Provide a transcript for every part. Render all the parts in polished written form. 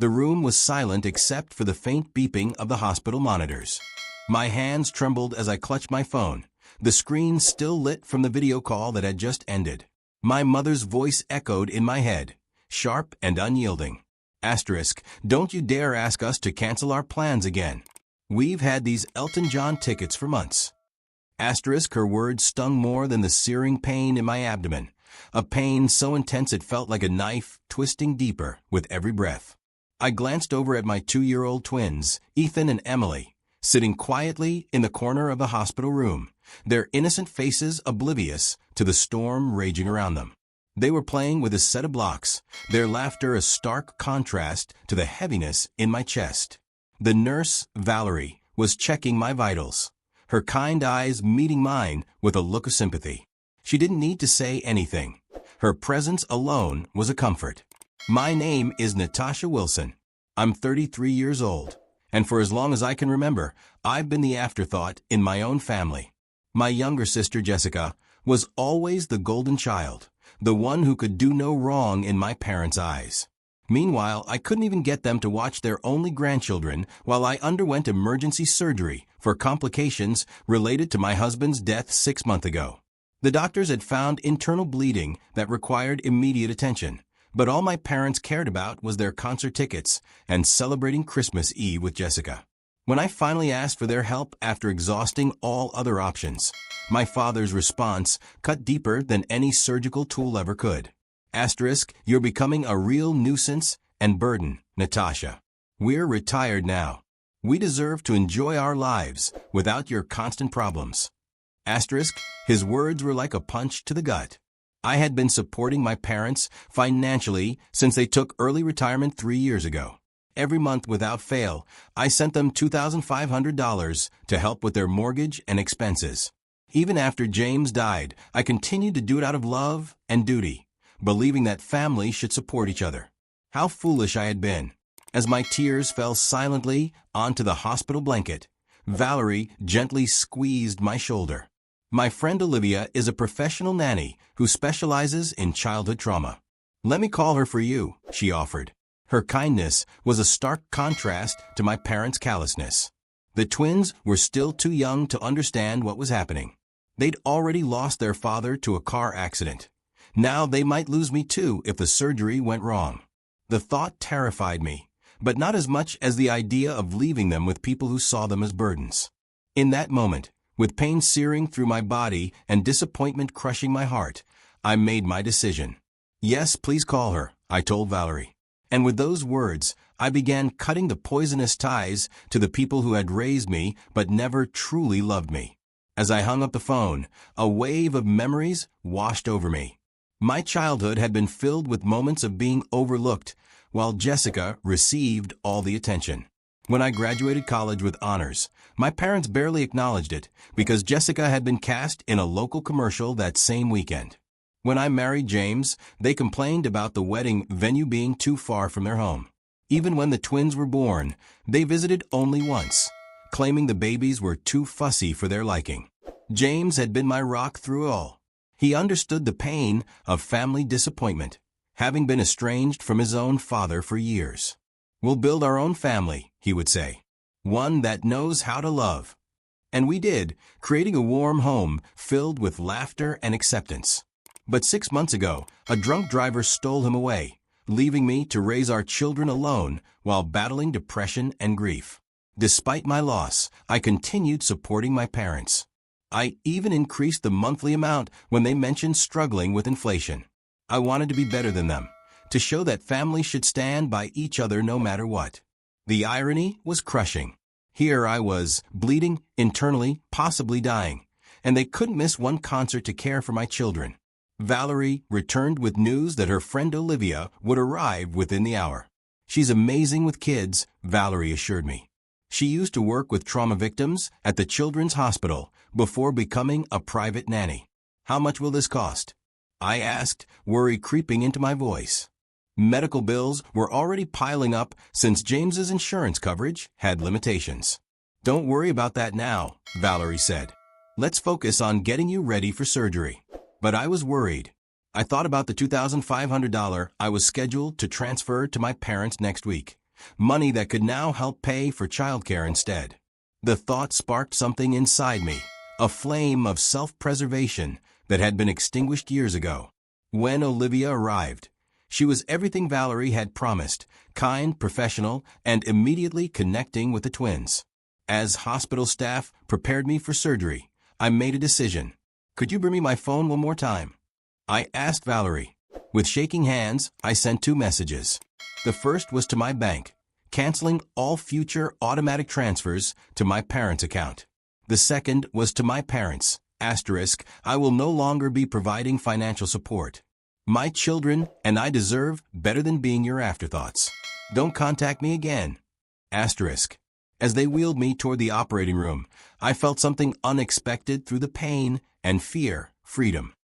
The room was silent except for the faint beeping of the hospital monitors. My hands trembled as I clutched my phone, the screen still lit from the video call that had just ended. My mother's voice echoed in my head, sharp and unyielding. Asterisk, don't you dare ask us to cancel our plans again. We've had these Elton John tickets for months. Asterisk, her words stung more than the searing pain in my abdomen, a pain so intense it felt like a knife twisting deeper with every breath. I glanced over at my 2-year-old twins, Ethan and Emily, sitting quietly in the corner of the hospital room, their innocent faces oblivious to the storm raging around them. They were playing with a set of blocks, their laughter a stark contrast to the heaviness in my chest. The nurse, Valerie, was checking my vitals, her kind eyes meeting mine with a look of sympathy. She didn't need to say anything. Her presence alone was a comfort. My name is Natasha Wilson. I'm 33 years old, and for as long as I can remember, I've been the afterthought in my own family. My younger sister, Jessica, was always the golden child, the one who could do no wrong in my parents' eyes. Meanwhile, I couldn't even get them to watch their only grandchildren while I underwent emergency surgery for complications related to my husband's death 6 months ago. The doctors had found internal bleeding that required immediate attention, but all my parents cared about was their concert tickets and celebrating Christmas Eve with Jessica. When I finally asked for their help after exhausting all other options, my father's response cut deeper than any surgical tool ever could. Asterisk, you're becoming a real nuisance and burden, Natasha. We're retired now. We deserve to enjoy our lives without your constant problems. Asterisk, his words were like a punch to the gut. I had been supporting my parents financially since they took early retirement 3 years ago. Every month without fail, I sent them $2,500 to help with their mortgage and expenses. Even after James died, I continued to do it out of love and duty, believing that family should support each other. How foolish I had been. As my tears fell silently onto the hospital blanket, Valerie gently squeezed my shoulder. My friend Olivia is a professional nanny who specializes in childhood trauma. Let me call her for you, she offered. Her kindness was a stark contrast to my parents' callousness. The twins were still too young to understand what was happening. They'd already lost their father to a car accident. Now they might lose me too if the surgery went wrong. The thought terrified me, but not as much as the idea of leaving them with people who saw them as burdens. In that moment, with pain searing through my body and disappointment crushing my heart, I made my decision. Yes, please call her, I told Valerie. And with those words, I began cutting the poisonous ties to the people who had raised me but never truly loved me. As I hung up the phone, a wave of memories washed over me. My childhood had been filled with moments of being overlooked, while Jessica received all the attention. When I graduated college with honors, my parents barely acknowledged it because Jessica had been cast in a local commercial that same weekend. When I married James, they complained about the wedding venue being too far from their home. Even when the twins were born, they visited only once, claiming the babies were too fussy for their liking. James had been my rock through it all. He understood the pain of family disappointment, having been estranged from his own father for years. We'll build our own family, he would say, one that knows how to love. And we did, creating a warm home filled with laughter and acceptance. But 6 months ago, a drunk driver stole him away, leaving me to raise our children alone while battling depression and grief. Despite my loss, I continued supporting my parents. I even increased the monthly amount when they mentioned struggling with inflation. I wanted to be better than them, to show that families should stand by each other no matter what. The irony was crushing. Here I was, bleeding internally, possibly dying, and they couldn't miss one concert to care for my children. Valerie returned with news that her friend Olivia would arrive within the hour. She's amazing with kids, Valerie assured me. She used to work with trauma victims at the Children's Hospital before becoming a private nanny. How much will this cost? I asked, worry creeping into my voice. Medical bills were already piling up since James's insurance coverage had limitations. Don't worry about that now, Valerie said. Let's focus on getting you ready for surgery. But I was worried. I thought about the $2,500 I was scheduled to transfer to my parents next week, money that could now help pay for childcare instead. The thought sparked something inside me, a flame of self-preservation that had been extinguished years ago. When Olivia arrived, she was everything Valerie had promised, kind, professional, and immediately connecting with the twins. As hospital staff prepared me for surgery, I made a decision. "Could you bring me my phone one more time?" I asked Valerie. With shaking hands, I sent 2 messages. The first was to my bank, canceling all future automatic transfers to my parents' account. The second was to my parents, asterisk, "I will no longer be providing financial support. My children and I deserve better than being your afterthoughts. Don't contact me again." Asterisk. As they wheeled me toward the operating room, I felt something unexpected through the pain and fear, freedom.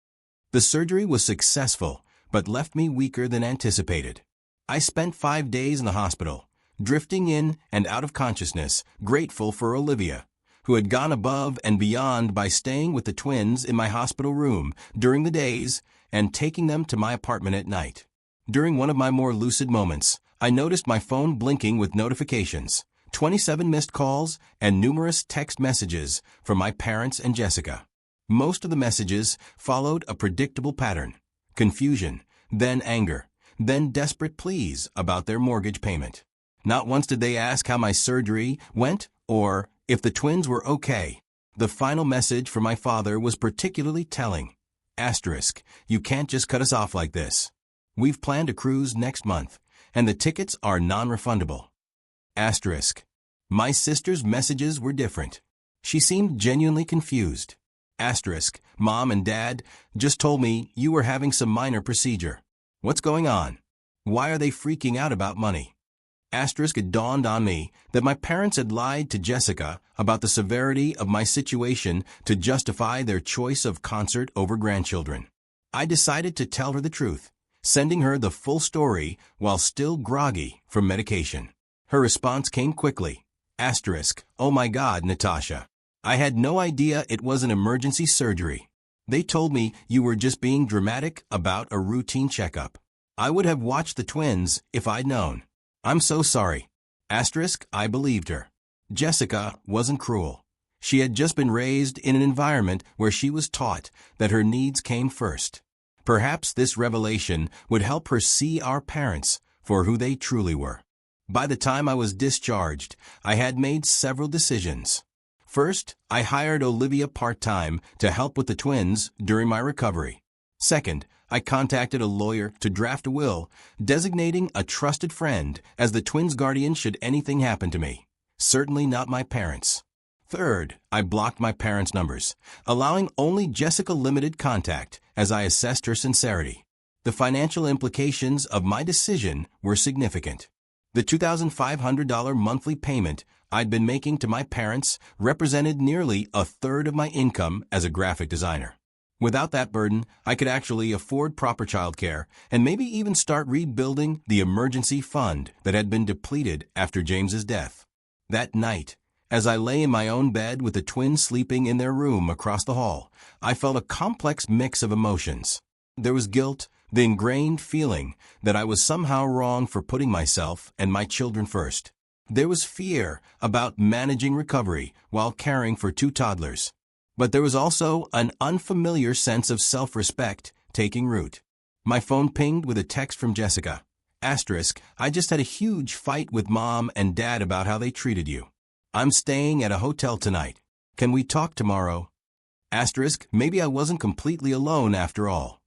The surgery was successful, but left me weaker than anticipated. I spent 5 days in the hospital, drifting in and out of consciousness, grateful for Olivia, who had gone above and beyond by staying with the twins in my hospital room during the days and taking them to my apartment at night. During one of my more lucid moments, I noticed my phone blinking with notifications, 27 missed calls, and numerous text messages from my parents and Jessica. Most of the messages followed a predictable pattern: confusion, then anger, then desperate pleas about their mortgage payment. Not once did they ask how my surgery went or if the twins were okay. The final message from my father was particularly telling. Asterisk, "You can't just cut us off like this. We've planned a cruise next month, and the tickets are non-refundable." Asterisk. My sister's messages were different. She seemed genuinely confused. Asterisk, "Mom and Dad just told me you were having some minor procedure. What's going on? Why are they freaking out about money?" Asterisk, it dawned on me that my parents had lied to Jessica about the severity of my situation to justify their choice of concert over grandchildren. I decided to tell her the truth, sending her the full story while still groggy from medication. Her response came quickly. Asterisk, "Oh my God, Natasha. I had no idea it was an emergency surgery. They told me you were just being dramatic about a routine checkup. I would have watched the twins if I'd known. I'm so sorry." Asterisk, I believed her. Jessica wasn't cruel. She had just been raised in an environment where she was taught that her needs came first. Perhaps this revelation would help her see our parents for who they truly were. By the time I was discharged, I had made several decisions. First, I hired Olivia part-time to help with the twins during my recovery. Second, I contacted a lawyer to draft a will, designating a trusted friend as the twins' guardian should anything happen to me. Certainly not my parents. Third, I blocked my parents' numbers, allowing only Jessica limited contact as I assessed her sincerity. The financial implications of my decision were significant. The $2,500 monthly payment I'd been making to my parents represented nearly a third of my income as a graphic designer. Without that burden, I could actually afford proper childcare and maybe even start rebuilding the emergency fund that had been depleted after James's death. That night, as I lay in my own bed with the twins sleeping in their room across the hall, I felt a complex mix of emotions. There was guilt, the ingrained feeling that I was somehow wrong for putting myself and my children first. There was fear about managing recovery while caring for 2 toddlers. But there was also an unfamiliar sense of self-respect taking root. My phone pinged with a text from Jessica. Asterisk, "I just had a huge fight with Mom and Dad about how they treated you. I'm staying at a hotel tonight. Can we talk tomorrow?" Asterisk, "Maybe I wasn't completely alone after all."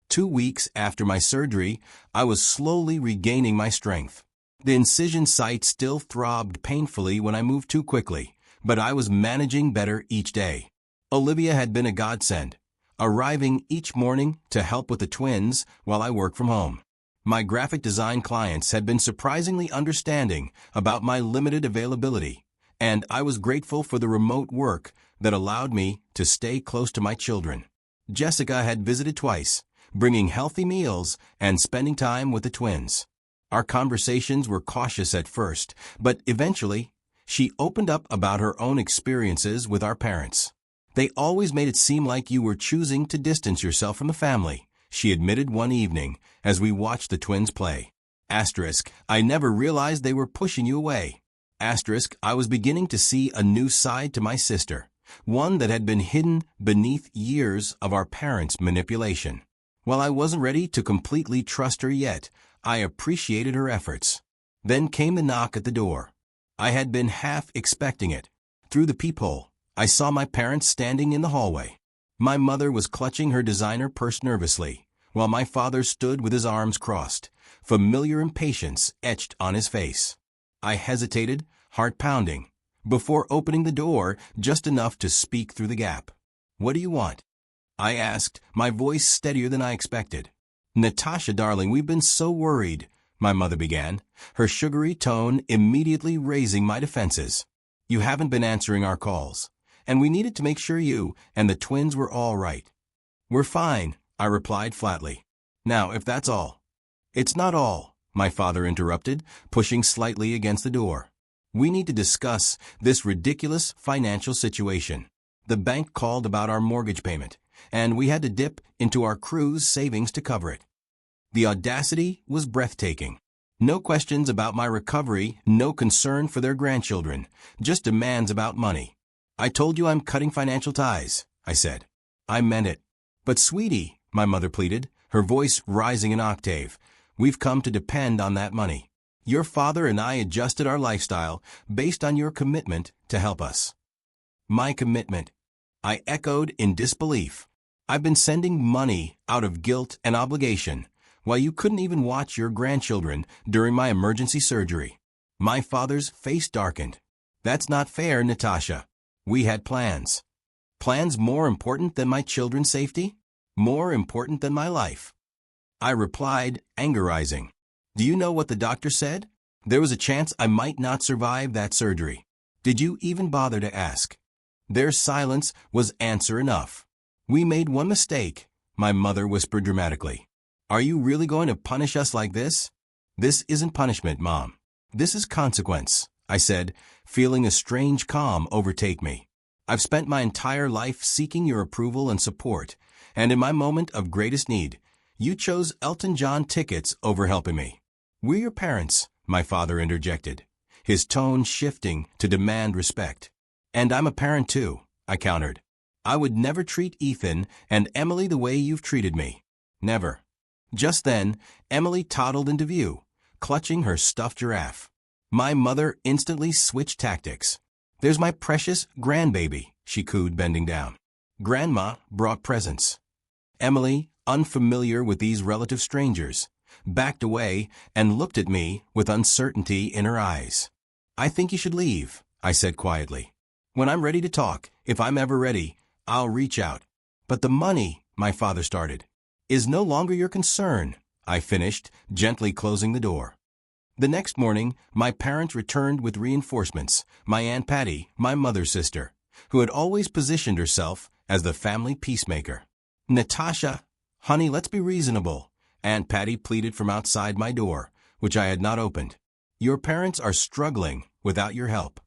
2 weeks after my surgery, I was slowly regaining my strength. The incision site still throbbed painfully when I moved too quickly, but I was managing better each day. Olivia had been a godsend, arriving each morning to help with the twins while I worked from home. My graphic design clients had been surprisingly understanding about my limited availability, and I was grateful for the remote work that allowed me to stay close to my children. Jessica had visited twice, bringing healthy meals and spending time with the twins. Our conversations were cautious at first, but eventually, she opened up about her own experiences with our parents. "They always made it seem like you were choosing to distance yourself from the family," she admitted one evening as we watched the twins play. Asterisk, I never realized they were pushing you away. Asterisk, I was beginning to see a new side to my sister, one that had been hidden beneath years of our parents' manipulation. While I wasn't ready to completely trust her yet, I appreciated her efforts. Then came the knock at the door. I had been half expecting it. Through the peephole, I saw my parents standing in the hallway. My mother was clutching her designer purse nervously, while my father stood with his arms crossed, familiar impatience etched on his face. I hesitated, heart pounding, before opening the door just enough to speak through the gap. "What do you want?" I asked, my voice steadier than I expected. "Natasha, darling, we've been so worried," my mother began, her sugary tone immediately raising my defenses. "You haven't been answering our calls, and we needed to make sure you and the twins were all right." "We're fine," I replied flatly. "Now, if that's all." "It's not all," my father interrupted, pushing slightly against the door. "We need to discuss this ridiculous financial situation. The bank called about our mortgage payment, and we had to dip into our crew's savings to cover it." The audacity was breathtaking. No questions about my recovery, no concern for their grandchildren, just demands about money. "I told you I'm cutting financial ties," I said. "I meant it." "But sweetie," my mother pleaded, her voice rising an octave, "we've come to depend on that money. Your father and I adjusted our lifestyle based on your commitment to help us." "My commitment?" I echoed in disbelief. "I've been sending money out of guilt and obligation, while you couldn't even watch your grandchildren during my emergency surgery." My father's face darkened. "That's not fair, Natasha. We had plans." "Plans more important than my children's safety? More important than my life?" I replied, angerizing. "Do you know what the doctor said? There was a chance I might not survive that surgery. Did you even bother to ask?" Their silence was answer enough. "We made one mistake," my mother whispered dramatically. "Are you really going to punish us like this?" "This isn't punishment, Mom. This is consequence," I said, feeling a strange calm overtake me. "I've spent my entire life seeking your approval and support, and in my moment of greatest need, you chose Elton John tickets over helping me." "We're your parents," my father interjected, his tone shifting to demand respect. "And I'm a parent too," I countered. "I would never treat Ethan and Emily the way you've treated me. Never." Just then, Emily toddled into view, clutching her stuffed giraffe. My mother instantly switched tactics. "There's my precious grandbaby," she cooed, bending down. Grandma brought presents. Emily, unfamiliar with these relative strangers, backed away and looked at me with uncertainty in her eyes. "I think you should leave," I said quietly. "When I'm ready to talk, if I'm ever ready, I'll reach out." "But the money," my father started, "is no longer your concern," I finished, gently closing the door. The next morning, my parents returned with reinforcements, my Aunt Patty, my mother's sister, who had always positioned herself as the family peacemaker. "Natasha, honey, let's be reasonable," Aunt Patty pleaded from outside my door, which I had not opened. "Your parents are struggling without your help."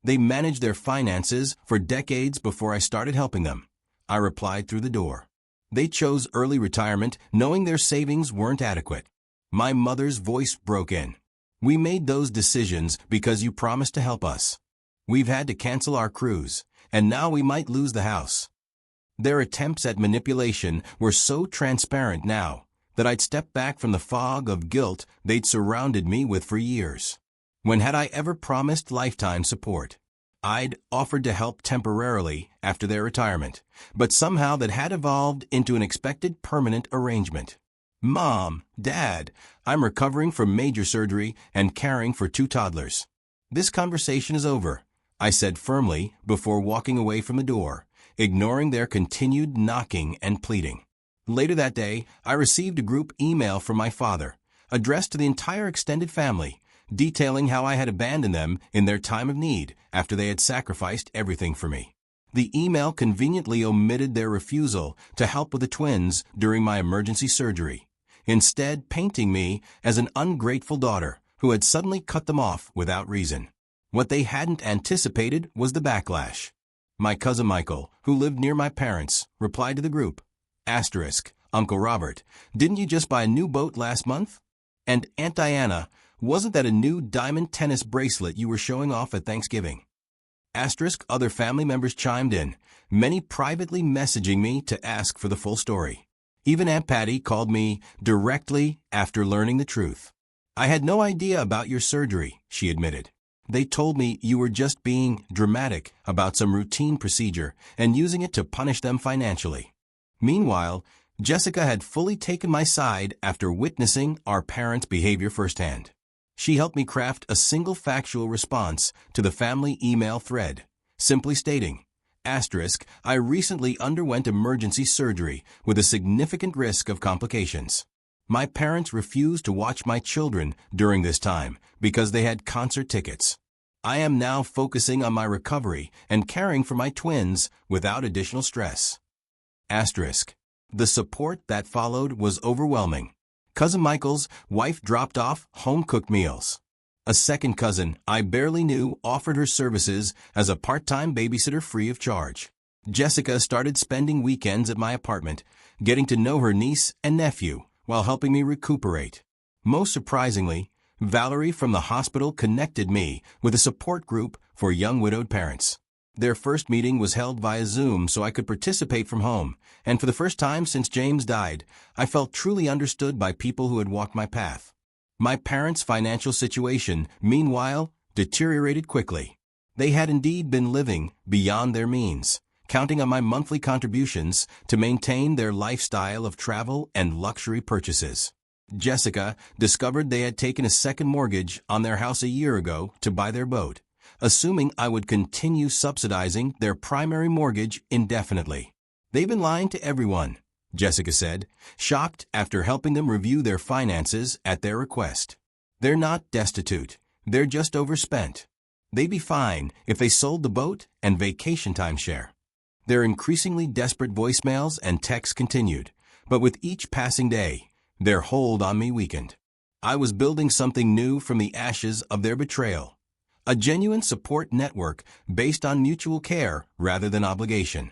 "They managed their finances for decades before I started helping them," I replied through the door. "They chose early retirement knowing their savings weren't adequate." My mother's voice broke in. "We made those decisions because you promised to help us. We've had to cancel our cruise, and now we might lose the house." Their attempts at manipulation were so transparent now that I'd stepped back from the fog of guilt they'd surrounded me with for years. When had I ever promised lifetime support? I'd offered to help temporarily after their retirement, but somehow that had evolved into an expected permanent arrangement. "Mom, Dad, I'm recovering from major surgery and caring for 2 toddlers. This conversation is over," I said firmly before walking away from the door, ignoring their continued knocking and pleading. Later that day, I received a group email from my father, addressed to the entire extended family, detailing how I had abandoned them in their time of need after they had sacrificed everything for me. The email conveniently omitted their refusal to help with the twins during my emergency surgery, instead painting me as an ungrateful daughter who had suddenly cut them off without reason. What they hadn't anticipated was the backlash. My cousin Michael, who lived near my parents, replied to the group, "Asterisk, Uncle Robert, didn't you just buy a new boat last month?" And Aunt Diana, wasn't that a new diamond tennis bracelet you were showing off at Thanksgiving? Asterisk, other family members chimed in, many privately messaging me to ask for the full story. Even Aunt Patty called me directly after learning the truth. I had no idea about your surgery, she admitted. They told me you were just being dramatic about some routine procedure and using it to punish them financially. Meanwhile, Jessica had fully taken my side after witnessing our parents' behavior firsthand. She helped me craft a single factual response to the family email thread, simply stating, asterisk, I recently underwent emergency surgery with a significant risk of complications. My parents refused to watch my children during this time because they had concert tickets. I am now focusing on my recovery and caring for my twins without additional stress. Asterisk. The support that followed was overwhelming. Cousin Michael's wife dropped off home-cooked meals. A second cousin I barely knew offered her services as a part-time babysitter free of charge. Jessica started spending weekends at my apartment, getting to know her niece and nephew while helping me recuperate. Most surprisingly, Valerie from the hospital connected me with a support group for young widowed parents. Their first meeting was held via Zoom so I could participate from home, and for the first time since James died, I felt truly understood by people who had walked my path. My parents' financial situation, meanwhile, deteriorated quickly. They had indeed been living beyond their means, counting on my monthly contributions to maintain their lifestyle of travel and luxury purchases. Jessica discovered they had taken a second mortgage on their house a year ago to buy their boat, assuming I would continue subsidizing their primary mortgage indefinitely. They've been lying to everyone, Jessica said, shocked after helping them review their finances at their request. They're not destitute, they're just overspent. They'd be fine if they sold the boat and vacation timeshare. Their increasingly desperate voicemails and texts continued, but with each passing day, their hold on me weakened. I was building something new from the ashes of their betrayal. A genuine support network based on mutual care rather than obligation.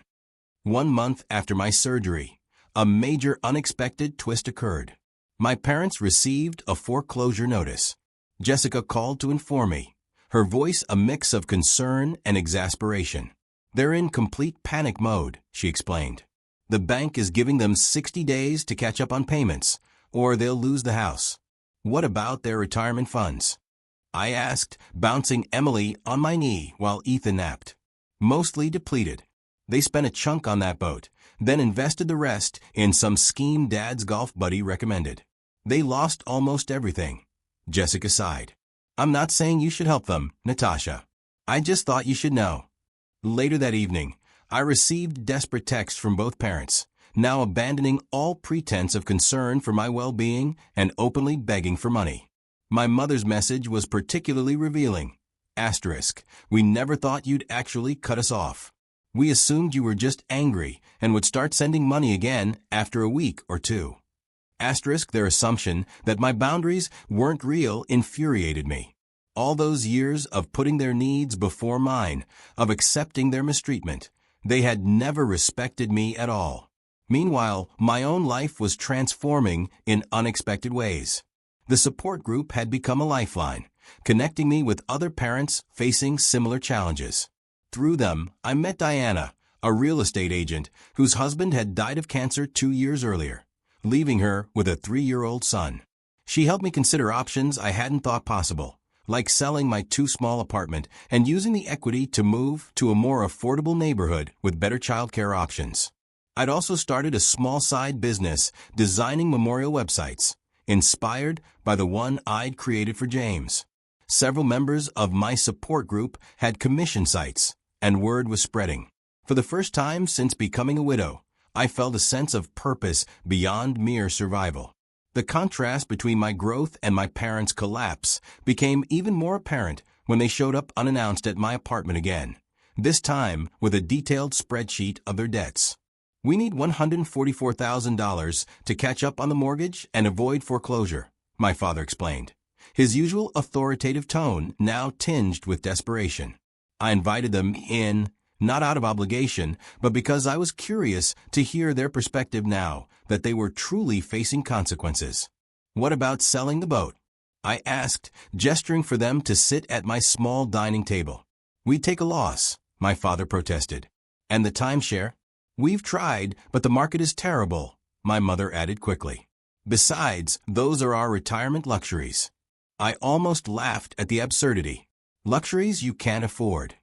1 month after my surgery, a major unexpected twist occurred. My parents received a foreclosure notice. Jessica called to inform me, her voice a mix of concern and exasperation. They're in complete panic mode, she explained. The bank is giving them 60 days to catch up on payments, or they'll lose the house. What about their retirement funds? I asked, bouncing Emily on my knee while Ethan napped. Mostly depleted. They spent a chunk on that boat, then invested the rest in some scheme Dad's golf buddy recommended. They lost almost everything. Jessica sighed. I'm not saying you should help them, Natasha. I just thought you should know. Later that evening, I received desperate texts from both parents, now abandoning all pretense of concern for my well-being and openly begging for money. My mother's message was particularly revealing. Asterisk, we never thought you'd actually cut us off. We assumed you were just angry and would start sending money again after a week or two. Asterisk, their assumption that my boundaries weren't real infuriated me. All those years of putting their needs before mine, of accepting their mistreatment, they had never respected me at all. Meanwhile, my own life was transforming in unexpected ways. The support group had become a lifeline, connecting me with other parents facing similar challenges. Through them, I met Diana, a real estate agent whose husband had died of cancer 2 years earlier, leaving her with a 3-year-old son. She helped me consider options I hadn't thought possible, like selling my too small apartment and using the equity to move to a more affordable neighborhood with better childcare options. I'd also started a small side business designing memorial websites, inspired by the one I'd created for James. Several members of my support group had commission sites, and word was spreading. For the first time since becoming a widow, I felt a sense of purpose beyond mere survival. The contrast between my growth and my parents' collapse became even more apparent when they showed up unannounced at my apartment again, this time with a detailed spreadsheet of their debts. We need $144,000 to catch up on the mortgage and avoid foreclosure, my father explained, his usual authoritative tone now tinged with desperation. I invited them in, not out of obligation, but because I was curious to hear their perspective now that they were truly facing consequences. What about selling the boat? I asked, gesturing for them to sit at my small dining table. We'd take a loss, my father protested. And the timeshare? We've tried, but the market is terrible, my mother added quickly. Besides, those are our retirement luxuries. I almost laughed at the absurdity. Luxuries you can't afford.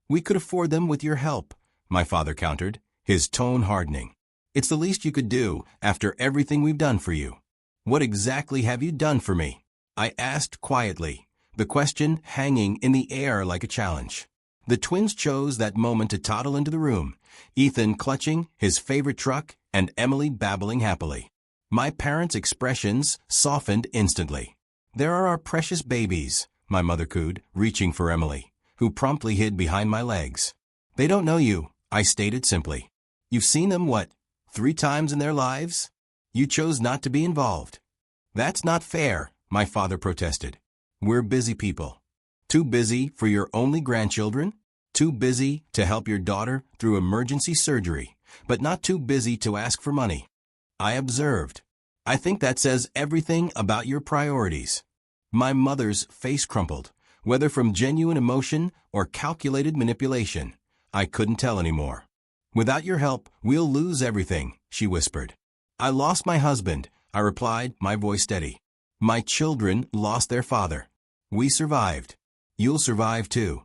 We could afford them with your help, my father countered, his tone hardening. It's the least you could do after everything we've done for you. What exactly have you done for me? I asked quietly, the question hanging in the air like a challenge. The twins chose that moment to toddle into the room, Ethan clutching his favorite truck and Emily babbling happily. My parents' expressions softened instantly. There are our precious babies, my mother cooed, reaching for Emily, who promptly hid behind my legs. They don't know you, I stated simply. You've seen them, 3 times in their lives? You chose not to be involved. That's not fair, my father protested. We're busy people. Too busy for your only grandchildren? Too busy to help your daughter through emergency surgery, but not too busy to ask for money. I observed. I think that says everything about your priorities. My mother's face crumpled, whether from genuine emotion or calculated manipulation. I couldn't tell anymore. Without your help, we'll lose everything, she whispered. I lost my husband, I replied, my voice steady. My children lost their father. We survived. You'll survive too.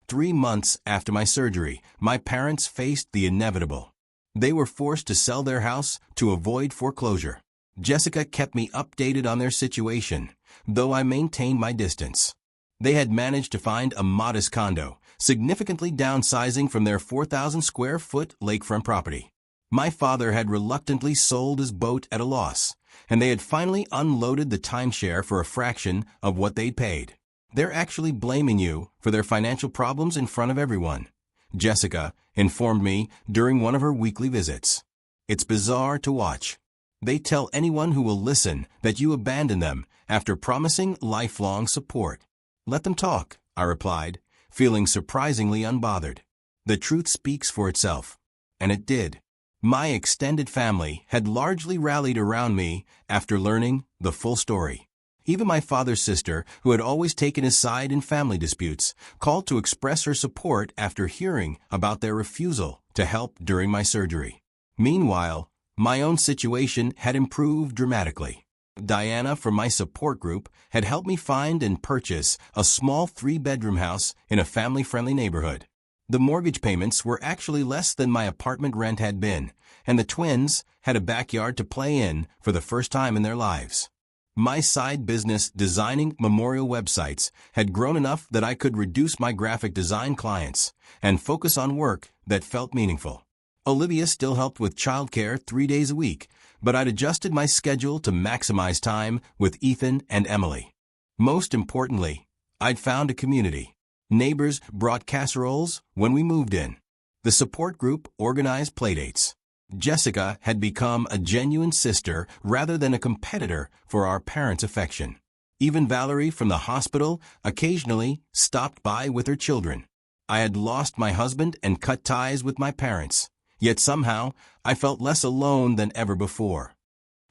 3 months after my surgery, my parents faced the inevitable. They were forced to sell their house to avoid foreclosure. Jessica kept me updated on their situation, though I maintained my distance. They had managed to find a modest condo, significantly downsizing from their 4,000 square foot lakefront property. My father had reluctantly sold his boat at a loss, and they had finally unloaded the timeshare for a fraction of what they'd paid. They're actually blaming you for their financial problems in front of everyone, Jessica informed me during one of her weekly visits. It's bizarre to watch. They tell anyone who will listen that you abandoned them after promising lifelong support. Let them talk, I replied, feeling surprisingly unbothered. The truth speaks for itself. And it did. My extended family had largely rallied around me after learning the full story. Even my father's sister, who had always taken his side in family disputes, called to express her support after hearing about their refusal to help during my surgery. Meanwhile, my own situation had improved dramatically. Diana from my support group had helped me find and purchase a small 3-bedroom house in a family-friendly neighborhood. The mortgage payments were actually less than my apartment rent had been, and the twins had a backyard to play in for the first time in their lives. My side business, designing memorial websites, had grown enough that I could reduce my graphic design clients and focus on work that felt meaningful. Olivia still helped with childcare 3 days a week, but I'd adjusted my schedule to maximize time with Ethan and Emily. Most importantly, I'd found a community. Neighbors brought casseroles when we moved in. The support group organized playdates. Jessica had become a genuine sister rather than a competitor for our parents' affection. Even Valerie from the hospital occasionally stopped by with her children. I had lost my husband and cut ties with my parents, yet somehow I felt less alone than ever before.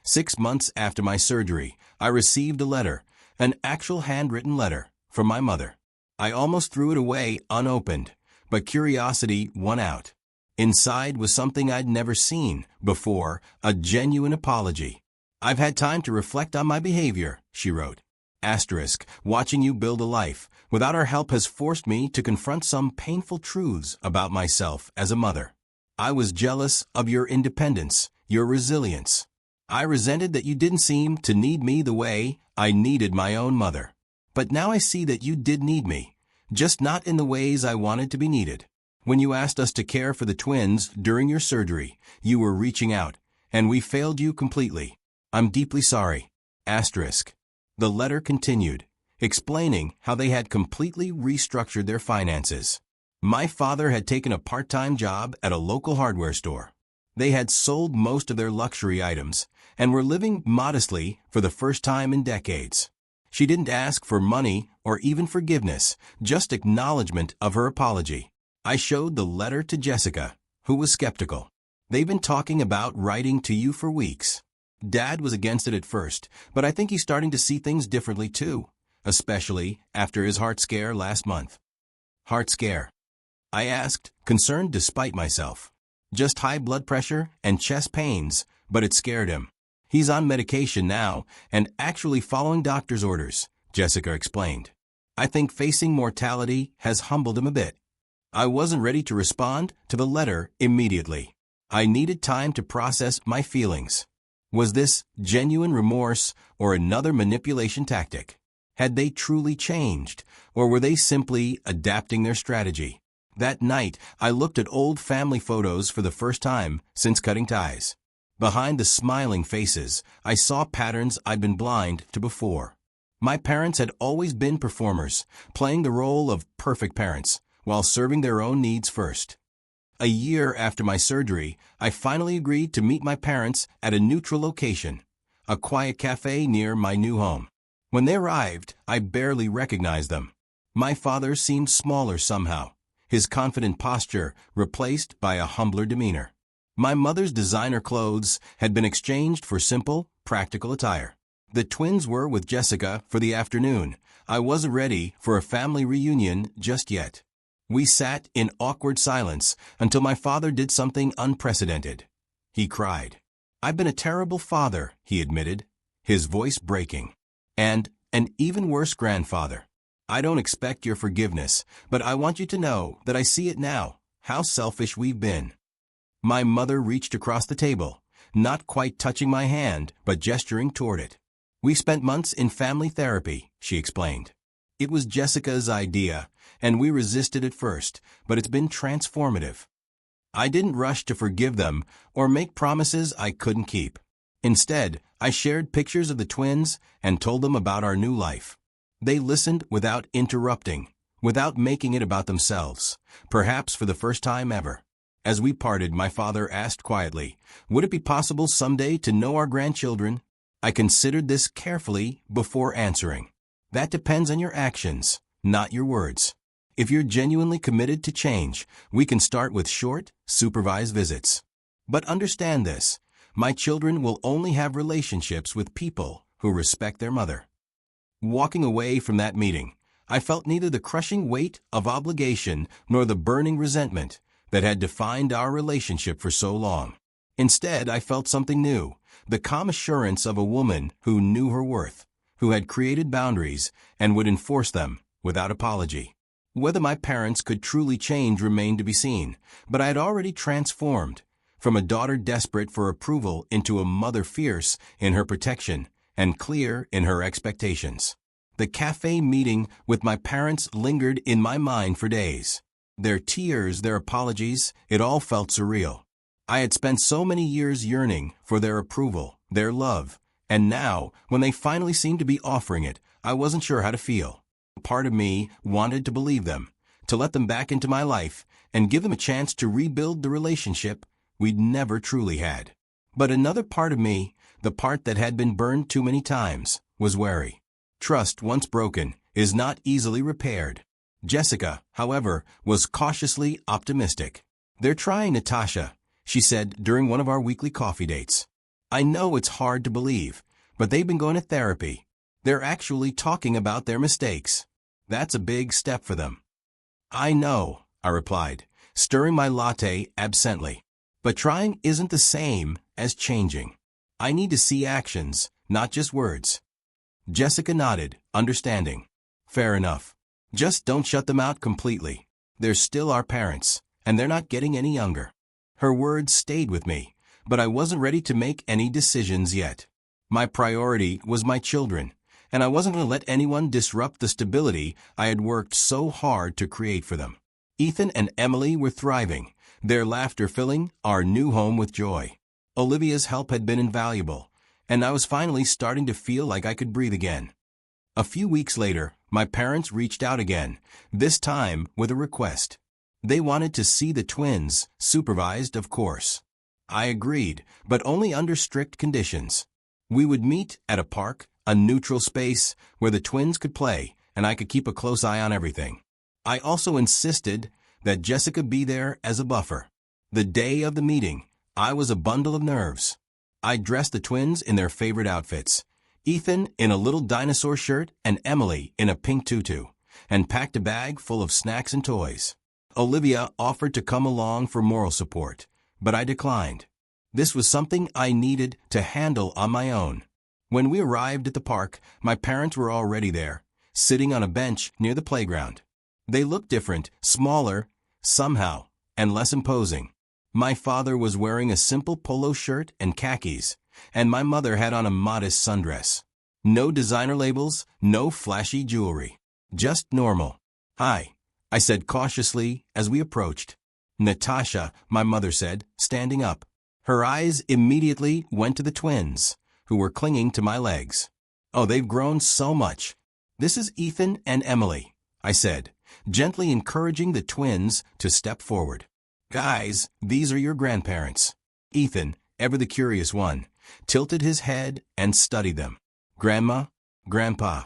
6 months after my surgery, I received a letter, an actual handwritten letter, from my mother. I almost threw it away unopened, but curiosity won out. Inside was something I'd never seen before, a genuine apology. I've had time to reflect on my behavior, she wrote. Watching you build a life without our help has forced me to confront some painful truths about myself as a mother. I was jealous of your independence, your resilience. I resented that you didn't seem to need me the way I needed my own mother. But now I see that you did need me, just not in the ways I wanted to be needed. When you asked us to care for the twins during your surgery, you were reaching out, and we failed you completely. I'm deeply sorry. The letter continued, explaining how they had completely restructured their finances. My father had taken a part-time job at a local hardware store. They had sold most of their luxury items and were living modestly for the first time in decades. She didn't ask for money or even forgiveness, just acknowledgement of her apology. I showed the letter to Jessica, who was skeptical. They've been talking about writing to you for weeks. Dad was against it at first, but I think he's starting to see things differently too, especially after his heart scare last month. Heart scare? I asked, concerned despite myself. Just high blood pressure and chest pains, but it scared him. He's on medication now and actually following doctor's orders, Jessica explained. I think facing mortality has humbled him a bit. I wasn't ready to respond to the letter immediately. I needed time to process my feelings. Was this genuine remorse or another manipulation tactic? Had they truly changed, or were they simply adapting their strategy? That night, I looked at old family photos for the first time since cutting ties. Behind the smiling faces, I saw patterns I'd been blind to before. My parents had always been performers, playing the role of perfect parents, while serving their own needs first. A year after my surgery, I finally agreed to meet my parents at a neutral location, a quiet cafe near my new home. When they arrived, I barely recognized them. My father seemed smaller somehow, his confident posture replaced by a humbler demeanor. My mother's designer clothes had been exchanged for simple, practical attire. The twins were with Jessica for the afternoon. I wasn't ready for a family reunion just yet. We sat in awkward silence until my father did something unprecedented. He cried. I've been a terrible father, he admitted, his voice breaking. And an even worse grandfather. I don't expect your forgiveness, but I want you to know that I see it now, how selfish we've been. My mother reached across the table, not quite touching my hand, but gesturing toward it. We spent months in family therapy, she explained. It was Jessica's idea, and we resisted at first, but it's been transformative. I didn't rush to forgive them or make promises I couldn't keep. Instead, I shared pictures of the twins and told them about our new life. They listened without interrupting, without making it about themselves, perhaps for the first time ever. As we parted, my father asked quietly, would it be possible someday to know our grandchildren? I considered this carefully before answering. That depends on your actions, not your words. If you're genuinely committed to change, we can start with short, supervised visits. But understand this, my children will only have relationships with people who respect their mother. Walking away from that meeting, I felt neither the crushing weight of obligation nor the burning resentment that had defined our relationship for so long. Instead, I felt something new, the calm assurance of a woman who knew her worth, who had created boundaries and would enforce them without apology. Whether my parents could truly change remained to be seen, but I had already transformed, from a daughter desperate for approval into a mother fierce in her protection and clear in her expectations. The cafe meeting with my parents lingered in my mind for days. Their tears, their apologies, it all felt surreal. I had spent so many years yearning for their approval, their love, and now, when they finally seemed to be offering it, I wasn't sure how to feel. Part of me wanted to believe them, to let them back into my life, and give them a chance to rebuild the relationship we'd never truly had. But another part of me, the part that had been burned too many times, was wary. Trust, once broken, is not easily repaired. Jessica, however, was cautiously optimistic. They're trying, Natasha, she said during one of our weekly coffee dates. I know it's hard to believe, but they've been going to therapy. They're actually talking about their mistakes. That's a big step for them. I know, I replied, stirring my latte absently. But trying isn't the same as changing. I need to see actions, not just words. Jessica nodded, understanding. Fair enough. Just don't shut them out completely. They're still our parents, and they're not getting any younger. Her words stayed with me, but I wasn't ready to make any decisions yet. My priority was my children, and I wasn't going to let anyone disrupt the stability I had worked so hard to create for them. Ethan and Emily were thriving, their laughter filling our new home with joy. Olivia's help had been invaluable, and I was finally starting to feel like I could breathe again. A few weeks later, my parents reached out again, this time with a request. They wanted to see the twins, supervised, of course. I agreed, but only under strict conditions. We would meet at a park, a neutral space where the twins could play, and I could keep a close eye on everything. I also insisted that Jessica be there as a buffer. The day of the meeting, I was a bundle of nerves. I dressed the twins in their favorite outfits, Ethan in a little dinosaur shirt and Emily in a pink tutu, and packed a bag full of snacks and toys. Olivia offered to come along for moral support, but I declined. This was something I needed to handle on my own. When we arrived at the park, my parents were already there, sitting on a bench near the playground. They looked different, smaller, somehow, and less imposing. My father was wearing a simple polo shirt and khakis, and my mother had on a modest sundress. No designer labels, no flashy jewelry. Just normal. "Hi," I said cautiously as we approached. "Natasha," my mother said, standing up. Her eyes immediately went to the twins, who were clinging to my legs. "Oh, they've grown so much." "This is Ethan and Emily," I said, gently encouraging the twins to step forward. "Guys, these are your grandparents." Ethan, ever the curious one, tilted his head and studied them. "Grandma, Grandpa."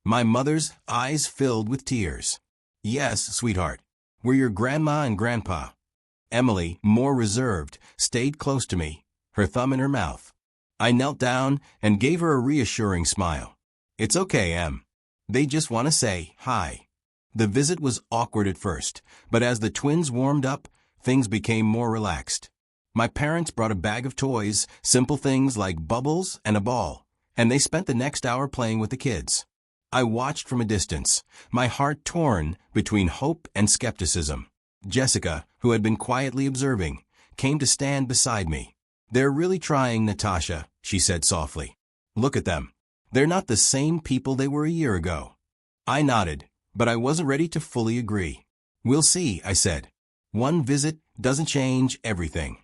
My mother's eyes filled with tears. "Yes, sweetheart, we're your grandma and grandpa." Emily, more reserved, stayed close to me, her thumb in her mouth. I knelt down and gave her a reassuring smile. "It's okay, Em. They just want to say hi." The visit was awkward at first, but as the twins warmed up, things became more relaxed. My parents brought a bag of toys, simple things like bubbles and a ball, and they spent the next hour playing with the kids. I watched from a distance, my heart torn between hope and skepticism. Jessica, who had been quietly observing, came to stand beside me. "They're really trying, Natasha," she said softly. "Look at them. They're not the same people they were a year ago." I nodded, but I wasn't ready to fully agree. "We'll see," I said. "One visit doesn't change everything."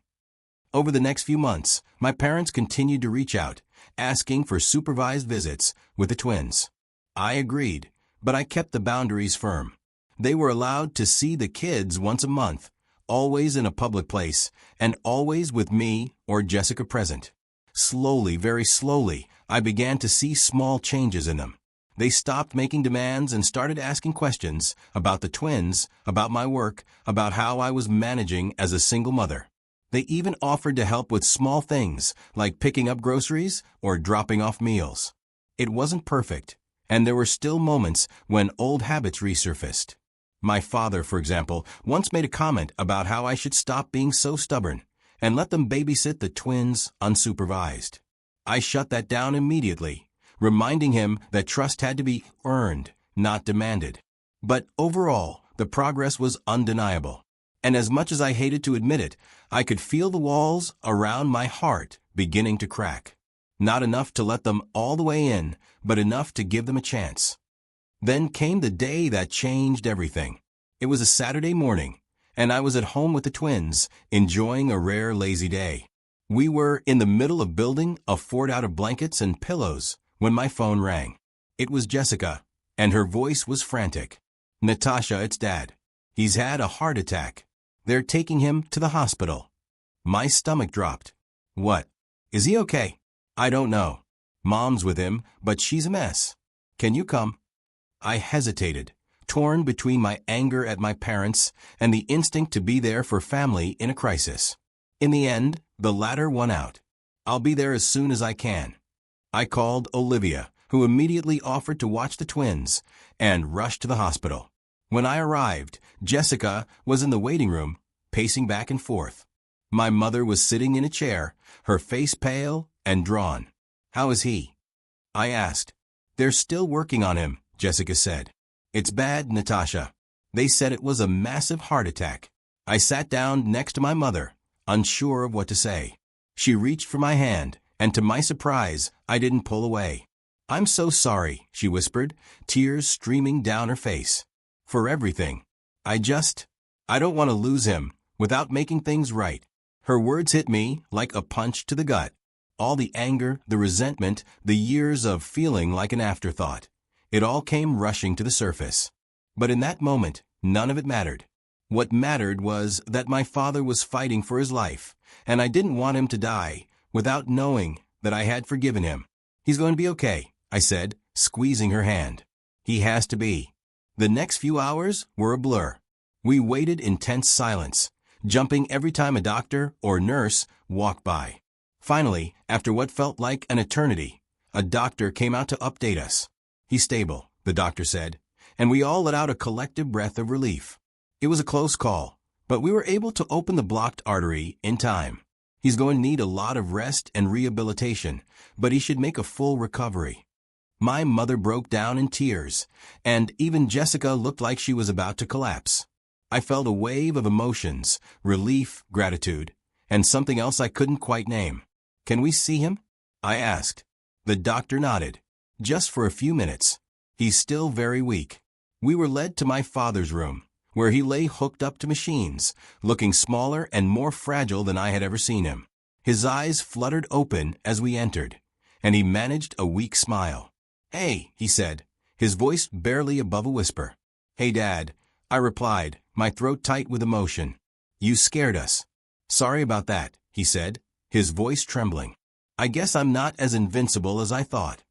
Over the next few months, my parents continued to reach out, asking for supervised visits with the twins. I agreed, but I kept the boundaries firm. They were allowed to see the kids once a month, always in a public place, and always with me or Jessica present. Slowly, very slowly, I began to see small changes in them. They stopped making demands and started asking questions about the twins, about my work, about how I was managing as a single mother. They even offered to help with small things, like picking up groceries or dropping off meals. It wasn't perfect, and there were still moments when old habits resurfaced. My father, for example, once made a comment about how I should stop being so stubborn and let them babysit the twins unsupervised. I shut that down immediately, reminding him that trust had to be earned, not demanded. But overall, the progress was undeniable. And as much as I hated to admit it, I could feel the walls around my heart beginning to crack. Not enough to let them all the way in, but enough to give them a chance. Then came the day that changed everything. It was a Saturday morning, and I was at home with the twins, enjoying a rare lazy day. We were in the middle of building a fort out of blankets and pillows when my phone rang. It was Jessica, and her voice was frantic. "Natasha, it's Dad. He's had a heart attack. They're taking him to the hospital." My stomach dropped. "What? Is he okay?" "I don't know. Mom's with him, but she's a mess. Can you come?" I hesitated, torn between my anger at my parents and the instinct to be there for family in a crisis. In the end, the latter won out. "I'll be there as soon as I can." I called Olivia, who immediately offered to watch the twins, and rushed to the hospital. When I arrived, Jessica was in the waiting room, pacing back and forth. My mother was sitting in a chair, her face pale and drawn. "How is he?" I asked. "They're still working on him," Jessica said. "It's bad, Natasha. They said it was a massive heart attack." I sat down next to my mother, unsure of what to say. She reached for my hand, and to my surprise, I didn't pull away. "I'm so sorry," she whispered, tears streaming down her face. "For everything. I don't want to lose him without making things right." Her words hit me like a punch to the gut. All the anger, the resentment, the years of feeling like an afterthought. It all came rushing to the surface. But in that moment, none of it mattered. What mattered was that my father was fighting for his life, and I didn't want him to die without knowing that I had forgiven him. "He's going to be okay," I said, squeezing her hand. "He has to be." The next few hours were a blur. We waited in tense silence, jumping every time a doctor or nurse walked by. Finally, after what felt like an eternity, a doctor came out to update us. "He's stable," the doctor said, and we all let out a collective breath of relief. It was a close call, but we were able to open the blocked artery in time. "He's going to need a lot of rest and rehabilitation, but he should make a full recovery." My mother broke down in tears, and even Jessica looked like she was about to collapse. I felt a wave of emotions, relief, gratitude, and something else I couldn't quite name. "Can we see him?" I asked. The doctor nodded. "Just for a few minutes. He's still very weak." We were led to my father's room, where he lay hooked up to machines, looking smaller and more fragile than I had ever seen him. His eyes fluttered open as we entered, and he managed a weak smile. "Hey," he said, his voice barely above a whisper. "Hey, Dad," I replied, my throat tight with emotion. "You scared us." "Sorry about that," he said, his voice trembling. "I guess I'm not as invincible as I thought."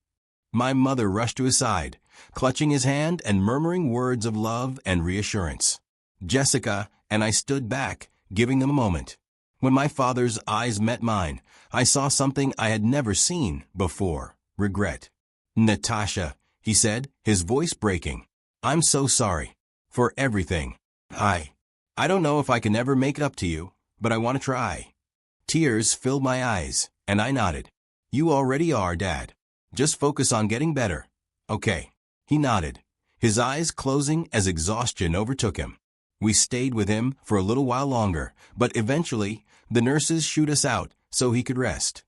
My mother rushed to his side, clutching his hand and murmuring words of love and reassurance. Jessica and I stood back, giving them a moment. When my father's eyes met mine, I saw something I had never seen before: regret. "Natasha," he said, his voice breaking. "I'm so sorry. For everything. I don't know if I can ever make it up to you, but I want to try." Tears filled my eyes, and I nodded. "You already are, Dad. Just focus on getting better." "Okay." He nodded, his eyes closing as exhaustion overtook him. We stayed with him for a little while longer, but eventually, the nurses shooed us out so he could rest.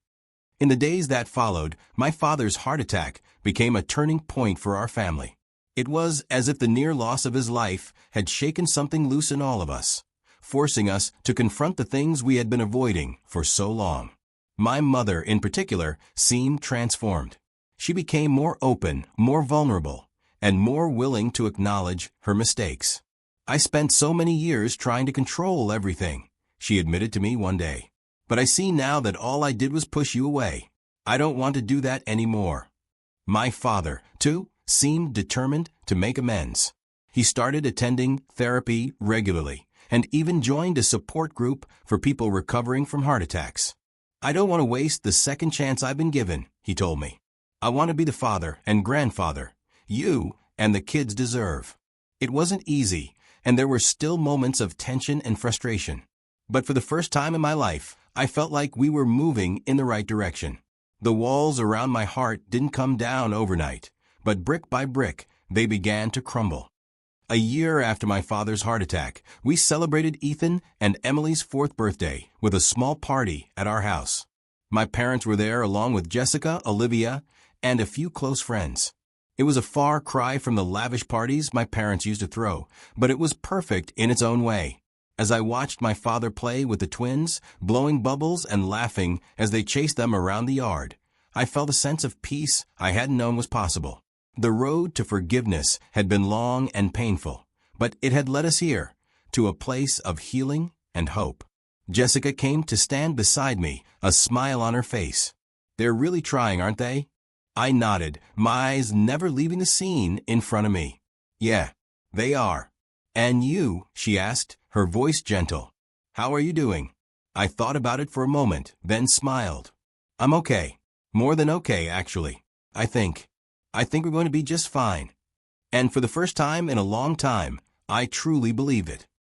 In the days that followed, my father's heart attack became a turning point for our family. It was as if the near loss of his life had shaken something loose in all of us, forcing us to confront the things we had been avoiding for so long. My mother, in particular, seemed transformed. She became more open, more vulnerable, and more willing to acknowledge her mistakes. "I spent so many years trying to control everything," she admitted to me one day. "But I see now that all I did was push you away. I don't want to do that anymore." My father, too, seemed determined to make amends. He started attending therapy regularly and even joined a support group for people recovering from heart attacks. "I don't want to waste the second chance I've been given," he told me. "I want to be the father and grandfather you and the kids deserve." It wasn't easy, and there were still moments of tension and frustration. But for the first time in my life, I felt like we were moving in the right direction. The walls around my heart didn't come down overnight, but brick by brick, they began to crumble. A year after my father's heart attack, we celebrated Ethan and Emily's 4th birthday with a small party at our house. My parents were there along with Jessica, Olivia, and a few close friends. It was a far cry from the lavish parties my parents used to throw, but it was perfect in its own way. As I watched my father play with the twins, blowing bubbles and laughing as they chased them around the yard, I felt a sense of peace I hadn't known was possible. The road to forgiveness had been long and painful, but it had led us here, to a place of healing and hope. Jessica came to stand beside me, a smile on her face. "They're really trying, aren't they?" I nodded, my eyes never leaving the scene in front of me. "Yeah, they are." "And you?" she asked, her voice gentle. "How are you doing?" I thought about it for a moment, then smiled. "I'm okay. More than okay, actually. I think we're going to be just fine." And for the first time in a long time, I truly believed it.